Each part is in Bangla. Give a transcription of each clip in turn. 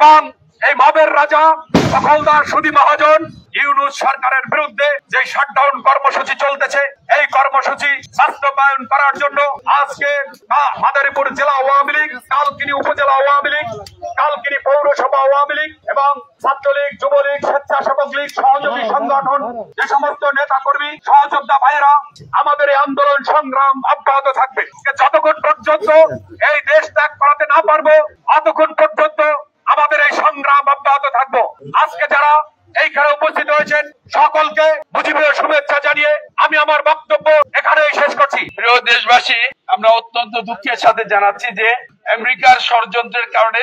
এবং এই মবের রাজা দখলদার সুধী মহাজন ইউনূস সরকারের বিরুদ্ধে যে শাটডাউন কর্মসূচি চলতেছে, এই কর্মসূচি বাস্তবায়ন করার জন্য আজকে মাদারীপুর জেলা আওয়ামী লীগ, কালকিনি উপজেলা আওয়ামী লীগ, কালকিনি পৌরসভা আওয়ামী লীগ এবং ছাত্রলীগ, যুবলীগ, স্বেচ্ছাসেবক লীগ, সহযোগী সংগঠন, যে সমস্ত নেতা কর্মী, সহযোদ্ধা ভাইয়েরা, আমাদের এই আন্দোলন সংগ্রাম অব্যাহত থাকবে। যতক্ষণ পর্যন্ত এই দেশ ত্যাগ করাতে না পারবো, ততক্ষণ পর্যন্ত আমাদের এই সংগ্রাম অব্যাহত থাকবো। আজকে যারা এইখানে উপস্থিত হয়েছেন সকলকে মুজিবের শুভেচ্ছা জানিয়ে আমি আমার বক্তব্য এখানেই শেষ করছি। প্রিয় দেশবাসী, আমরা অত্যন্ত দুঃখের সাথে জানাচ্ছি যে আমেরিকার ষড়যন্ত্রের কারণে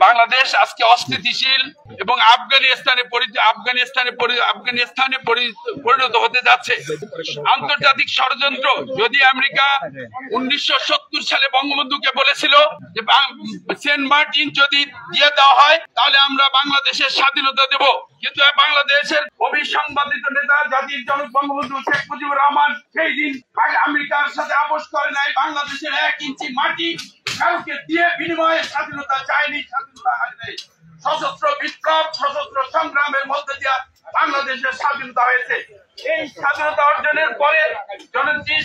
বাংলাদেশ আজকে অস্থিতিশীল এবং আফগানিস্তানে পরিণত হতে যাচ্ছে। আন্তর্জাতিক ষড়যন্ত্র। যদি আমেরিকা 1970 সালে বঙ্গবন্ধুকে বলেছিল যে সেন্ট মার্টিন যদি দিয়ে দেওয়া হয় তাহলে আমরা বাংলাদেশের স্বাধীনতা দেব, কিন্তু বাংলাদেশের অবিসংবাদিত নেতা জাতির জনক বঙ্গবন্ধু শেখ মুজিবুর রহমান সেই দিন আমেরিকার সাথে আপোষ করে নাই। বাংলাদেশের 1 ইঞ্চি মাটি কাউকে দিয়ে বিনিময়ে স্বাধীনতা চায়নি, স্বাধীনতা হারিয়ে। সশস্ত্র বিপ্লব, সশস্ত্র সংগ্রামের মধ্যে দিয়ে বাংলাদেশের স্বাধীনতা হয়েছে। এই স্বাধীনতা অর্জনের পরে জননেত্রী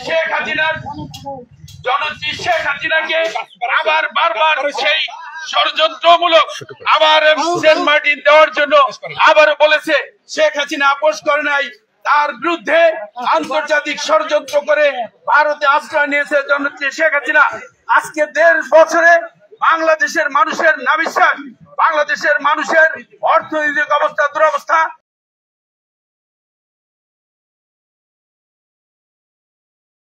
শেখ হাসিনাকে আবার বারবার সেই ষড়যন্ত্রমূলক আবার সেন্ট মার্টিন দেওয়ার জন্য আবারও বলেছে। শেখ হাসিনা আপোষ করে নাই, তার বিরুদ্ধে আন্তর্জাতিক ষড়যন্ত্র করে ভারতে আশ্রয় নিয়েছে জননেত্রী শেখ হাসিনা। আজকে 1.5 বছরে বাংলাদেশের মানুষের নাভিশ্বাস, বাংলাদেশের মানুষের অর্থনৈতিক অবস্থা, দুরবস্থা,